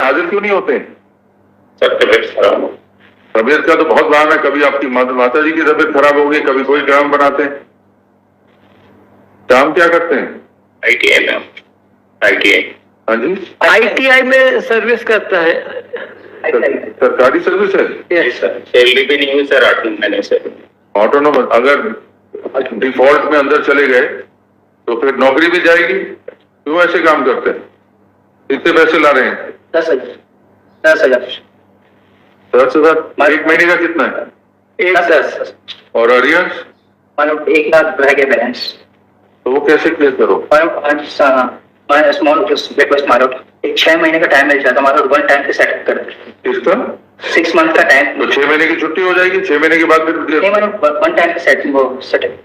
हाजिर क्यों नहीं होते? सर तबियत खराब हो। तबियत का तो बहुत बहाना है, कभी आपकी माता जी की तबियत खराब होगी, कभी कोई काम बनाते हैं। काम क्या करते हैं? ITI में। ITI। हाँ जी, ITI में सर्विस करता है। सरकारी सर्विस है। यस सर, सैलरी भी नहीं हुई सर 8 महीने से। ऑटोनोमस अगर डिफॉल्ट में अंदर चले गए तो फिर नौकरी भी जाएगी। क्यों ऐसे काम करते हैं? कितने पैसे ला रहे हैं? 10,000। 10,000। एक महीने का कितना है? 10,000 और अरियर्स? 1 लाख रह गए बैलेंस। तो वो कैसे क्लियर करो? स्मॉल रिक्वेस्ट मारो, 6 महीने का टाइम मिल जाता हमारा, वन टाइम पे सेटअप कर दे। किसका? 6 मंथ का टाइम। तो 6 महीने की छुट्टी हो जाएगी, 6 महीने के बाद फिर नहीं मैंने वन टाइम पे सेटअप।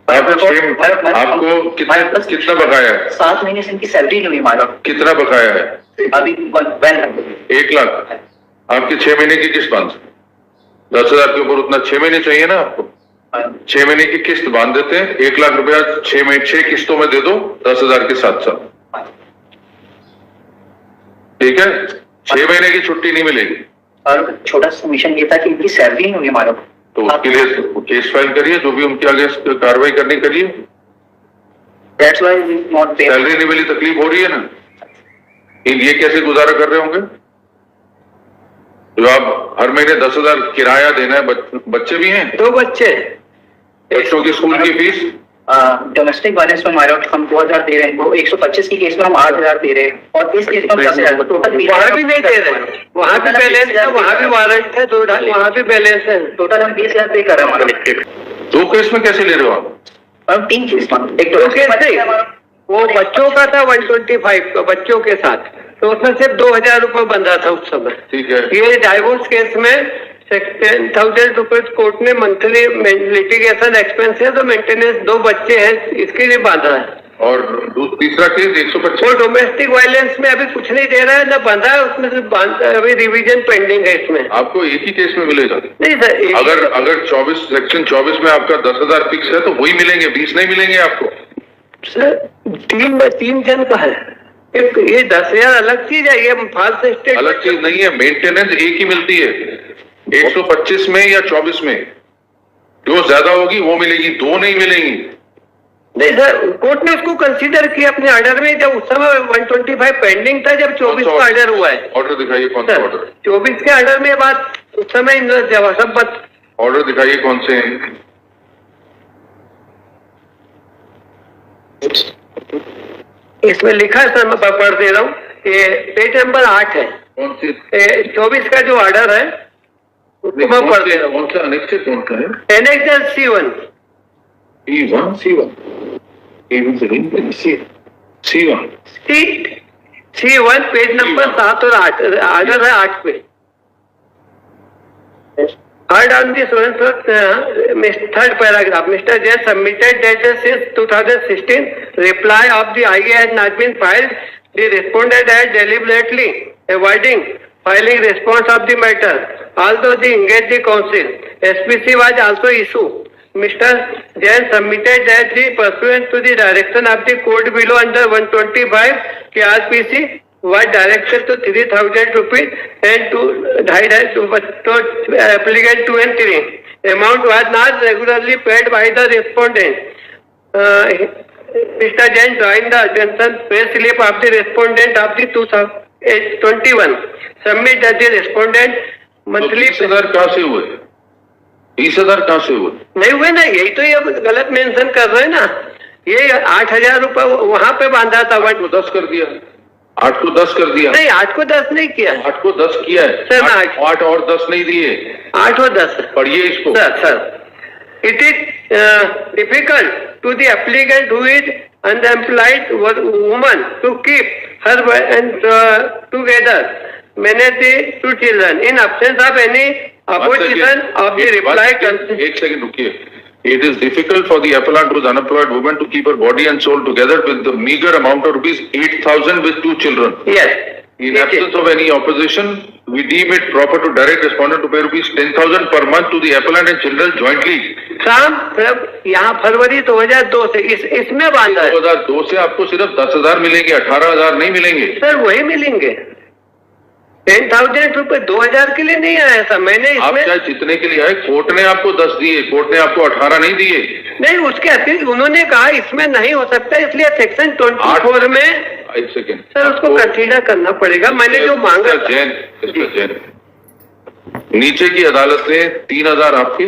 आपको कितना बकाया है? 7 महीने से इनकी सैलरी नहीं हुई हमारा। कितना बकाया है? अभी 1 लाख। आपके 6 महीने की किस्त बांध 10,000 के ऊपर उतना 6 महीने चाहिए ना आपको। 6 महीने की किस्त बांध देते हैं, 1 लाख रुपया 6 किस्तों में दे दो, 10,000 के साथ साथ। ठीक है, 6 महीने की छुट्टी नहीं मिलेगी। और छोटा सबमिशन ये था कि इनकी सैलरी नहीं हुई हमारा, तो उसके लिए केस फाइल करिए, जो भी उनके आगे कार्रवाई करनी करिए। सैलरी नहीं मिली, तकलीफ हो रही है ना। ये कैसे गुजारा कर रहे होंगे? जो आप हर महीने 10,000 किराया देना है, बच्चे भी हैं? 2 बच्चे। बच्चों की स्कूल की फीस? डोमेस्टिक वायलेंस में हमारे हम 2,000 दे रहे हैं, 125 की केस में हम 8,000 दे रहे हैं, और इस केस में हम 10,000। वहाँ भी नहीं दे रहे, वहाँ भी बैलेंस है, वहाँ भी वारंट है, वहाँ भी बैलेंस है। टोटल हम 20,000 पे कर रहे हैं हमारा। 2 केस में कैसे ले रहे हो आप? 3 केस में, एक तो केस नहीं, वो बच्चों का था 125 बच्चों के साथ, तो उसमें सिर्फ 2,000 रुपये बंधा था उस समय। ठीक है। ये डाइवोर्स केस में 10,000 रुपीज कोर्ट ने मंथली लिटिगेशन एक्सपेंस है, तो मेंटेनेंस 2 बच्चे हैं इसके लिए बांधा है। और तीसरा केस 125? वो डोमेस्टिक वायलेंस में अभी कुछ नहीं दे रहा है, ना बांधा है उसमें, सिर्फ अभी रिवीजन पेंडिंग है इसमें। आपको एक ही केस में मिलेगा? नहीं सर, अगर 24 सेक्शन 24 में आपका 10,000 फिक्स है तो वही मिलेंगे, 20 नहीं मिलेंगे आपको। सर 3 जन का है, ये 10,000 अलग चीज है, ये फाल्स स्टेट अलग चीज नहीं है, मेंटेनेंस एक ही मिलती है। 125 में या 24 में जो ज्यादा होगी वो मिलेगी, 2 नहीं मिलेंगी। नहीं सर, कोर्ट ने उसको कंसीडर किया अपने ऑर्डर में, जब उस समय 125 पेंडिंग था, जब 24 का ऑर्डर हुआ है। ऑर्डर दिखाइए, कौन सा ऑर्डर? 24 के ऑर्डर में बात उस समय सब बात। ऑर्डर दिखाइए कौन से हैं? इसमें लिखा है सर, मैं पढ़ दे रहा हूँ, ये पेज नंबर 8 है। कौन सी? 24 का जो ऑर्डर है उसको मैं पढ़ दे रहा हूँ। कौन सा अनेक्स कौन सा है? Annex C1 C1 page number 7 और 8, ऑर्डर है 8 पे। Heard on this one, third paragraph, Mr. Jain submitted that since 2016, reply of the IA has not been filed. The respondent has deliberately avoiding filing response of the matter. Although they engaged the counsel, SPC was also issued. Mr. Jain submitted that the pursuant to the direction of the court below under 125 KRPC was directed to 3,000 rupees and to applicant 2 and 3. Amount was not regularly paid by the respondent. Mr. Jain joined the attention pay slip of the respondent of the 2021. Submit that the respondent monthly. 20,000 कहाँ से हुए? 20,000 कहाँ से हुए? नहीं हुए ना, यही तो ये गलत मेंशन कर रहे हैं ना। ये 8,000 रुपए वहां पे बांधा था, 8 को 10 कर दिया। 8 को 10 कर दिया? नहीं, 8 को 10 नहीं किया। 8 को 10 किया है सर। 8 और 10 नहीं दिए। 8 और 10 पढ़िए इसको। Sir, it is difficult to the applicant who is unemployed woman to keep her and together manage the 2 children in absence of any opposition of the reply. एक सेकंड रुकिए। It is difficult for the appellant who is unemployed woman to keep her body and soul together with the meager amount of rupees 8,000 with 2 children. Yes. In absence of any opposition, we deem it proper to direct respondent to pay rupees 10,000 per month to the appellant and children jointly. शाम यहाँ फरवरी 2002 से इसमें बांधा है। 2002 से आपको सिर्फ 10,000 मिलेंगे, 18,000 नहीं मिलेंगे। सर वही मिलेंगे। 10,000 रुपए 2,000 के लिए नहीं आया था मैंने आप इसमें। चाहे जितने के लिए आए, कोर्ट ने आपको 10 दिए, कोर्ट ने आपको 18 नहीं दिए। नहीं, उसके अतिरिक्त उन्होंने कहा इसमें नहीं हो सकता, इसलिए सेक्शन 24 में। एक सेकेंड सर उसको कंसीडर करना पड़ेगा, मैंने जो मांगा था। जैन नीचे की अदालत ने 3,000 आपके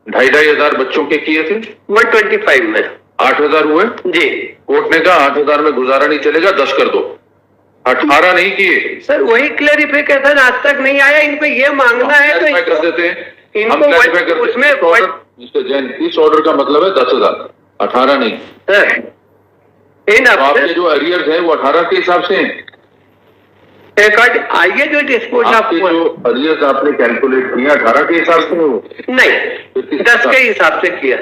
2,500 बच्चों के किए थे, 125 में 8,000 हुए। जी। कोर्ट ने कहा 8,000 में गुजारा नहीं चलेगा, 10 कर दो, 18 नहीं किए। सर वही क्लेरिफिकेशन आज तक नहीं आया, इनको ये मांगना है क्लैरिफाई कर तो देते हैं, हम इनको क्लैरिफाई कर उसमें मिस्टर जैन, इस ऑर्डर का मतलब है 10,000, 18 नहीं। सर इन तो आपके जो अरियर्स हैं वो 18 के हिसाब से हैं। आइए जो डिस्पोज आपके जो अरियर्स आपने कैलकुलेट किया 18 के हिसाब से हो, नहीं 10 के हिसाब से किया।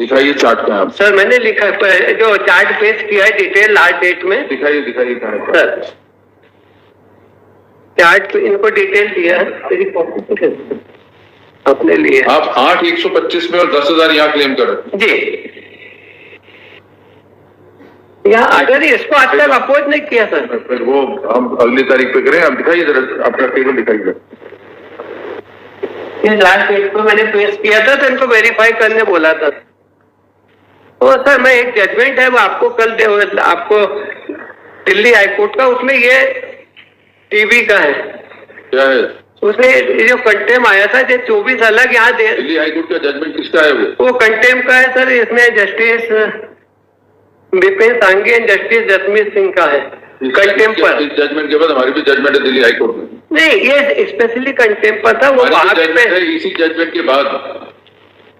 दिखाइए चार्ट का आप, सर मैंने लिखा है, जो चार्ट पेश किया है डिटेल लास्ट डेट में। दिखाइए कहाँ है? सर चार्ट पे इनको डिटेल दिया है, तेरी कॉपी अपने लिए। आप 8,125 में और 10,000 यहाँ क्लेम कर रहे हैं। जी, यहाँ अगर इसको आज तक अपोज नहीं किया सर। फिर वो हम अगली तारीख पे करें। आप दिखाइए जरा अपना टेबल दिखाइए। इस लास्ट डेट को मैंने पेश किया था तो इनको वेरीफाई करने बोला था। तो सर मैं एक जजमेंट है वो आपको कल दे, आपको दिल्ली हाईकोर्ट का, उसमें ये टीवी का है। क्या है उसमें ये जो कंटेम आया था, जो 24 अलग यहाँ दे, दिल्ली हाईकोर्ट का जजमेंट किसका है वो कंटेम का है सर। इसमें justice Vipin Sanghi and justice Jasmeet Singh का है कंटेम पर। इस जजमेंट के बाद हमारी भी जजमेंट है दिल्ली हाईकोर्ट में। नहीं, ये स्पेशली कंटेम पर था, वो वहां पे जजमेंट है। इसी जजमेंट के बाद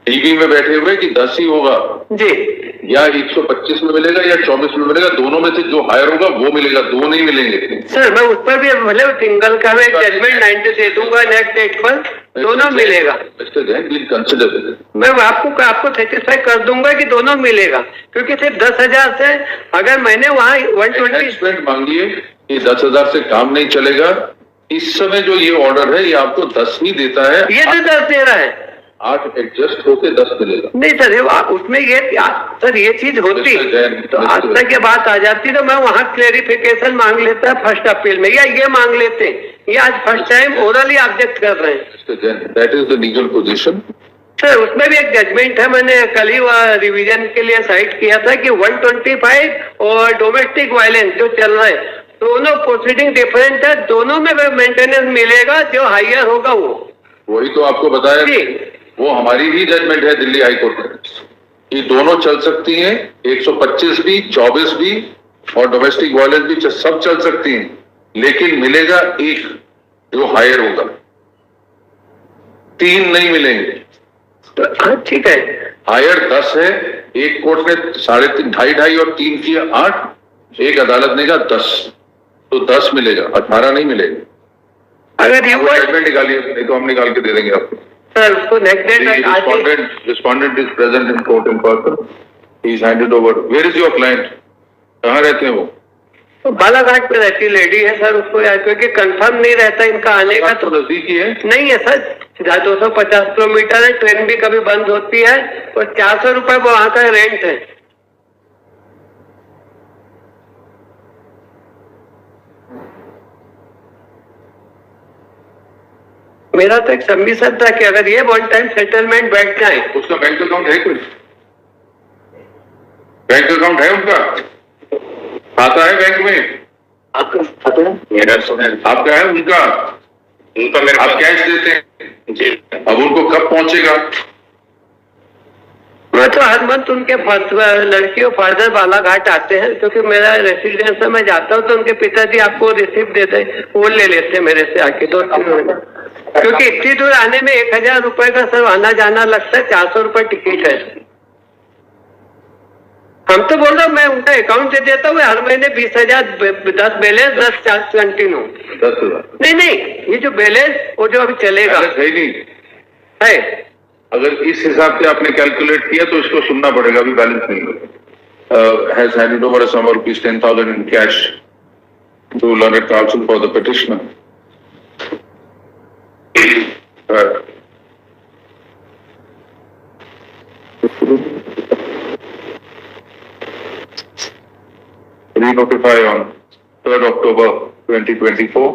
टीवी में बैठे हुए कि 10 ही होगा जी, या 125 में मिलेगा या 24 में मिलेगा, दोनों में से जो हायर होगा वो मिलेगा, दो नहीं मिलेंगे। सर मैं उस पर भी भले सिंगल का मैं जजमेंट 90 दे दूंगा, नेक्स्ट डेट पर दोनों मिलेगा। मिस्टर जैन प्लीज कंसिडर, मैं आपको सेटिस्फाई कर दूंगा कि दोनों मिलेगा, क्योंकि सिर्फ 10,000 से अगर मैंने वहाँ 120 मांगिए कि 10,000 से काम नहीं चलेगा। इस समय जो ये ऑर्डर है ये आपको 10 ही देता है, ये तो 10 दे रहा है। 8 एडजस्ट होके 10 मिलेगा। नहीं सर, उसमें ये सर ये चीज होती तो आज तक ये बात आ जाती तो मैं वहाँ क्लेरिफिकेशन मांग लेता फर्स्ट अपील में, या ये मांग लेते। ये आज फर्स्ट टाइम ओरली ऑब्जेक्ट कर रहे हैं। Mister Jain, that is the legal position. Sir उसमें भी एक जजमेंट है, मैंने कल ही वह रिवीजन के लिए साइट किया था कि 125 और डोमेस्टिक वायलेंस जो चल रहा है, दोनों प्रोसीडिंग डिफरेंट है, दोनों में मेंटेनेंस मिलेगा, जो हायर होगा वो। वही तो आपको बताया, वो हमारी ही जजमेंट है दिल्ली हाईकोर्ट में कि दोनों चल सकती हैं, 125 भी 24 भी और डोमेस्टिक वायलेंस भी सब चल सकती हैं, लेकिन मिलेगा एक जो हायर होगा, 3 नहीं मिलेंगे। तो ठीक है, हायर 10 है, एक कोर्ट ने 3.5 2.5 और 3 किया 8, एक अदालत ने कहा 10, तो 10 मिलेगा, 18 नहीं मिलेगा। अगर ये जजमेंट निकालिए, नहीं तो हम निकाल के दे देंगे आपको। सर उसको next date Respondent is present in court in person. He is handed over. Where is your client? कहाँ रहते हैं वो? तो बालाघाट पे रहती लेडी है सर, उसको क्योंकि कंफर्म नहीं रहता इनका आने का, तो नजदीकी है। नहीं है सर, 250 किलोमीटर है, ट्रेन भी कभी बंद होती है, और 400 रुपए वहाँ का रेंट है। मेरा तो एक सबमिशन था कि अगर ये वन टाइम सेटलमेंट बैठ जाए। उसका बैंक अकाउंट है कुछ? बैंक अकाउंट है उनका? खाता है बैंक में? आपका मेरा आपका है उनका? उनका मेरे आप कैश देते हैं जी। अब उनको कब पहुंचेगा? मैं तो हर मंथ उनके लड़की और फादर बालाघाट आते हैं, क्योंकि मेरा रेसिडेंस है, मैं जाता हूँ तो उनके पिताजी आपको रिसिप्ट देते, वो ले लेते हैं मेरे से आके 2-3 महीने, क्योंकि इतनी दूर आने में 1,000 रुपए का सब आना जाना लगता है, 400 रुपए टिकट है। हम तो बोल रहा हूँ, मैं उनका अकाउंट दे देता हूँ, हर महीने 20,000 10 बैलेंस 10 चार्ज कंटिन्यू। 10,000 नहीं, ये जो बैलेंस वो जो अभी चलेगा है नहीं है। अगर इस हिसाब से आपने कैलकुलेट किया तो इसको सुनना पड़ेगा, अभी बैलेंस नहीं has handed over some rupees 10,000 in cash to learned counsel for the petitioner. Re-notify on 3rd October 2024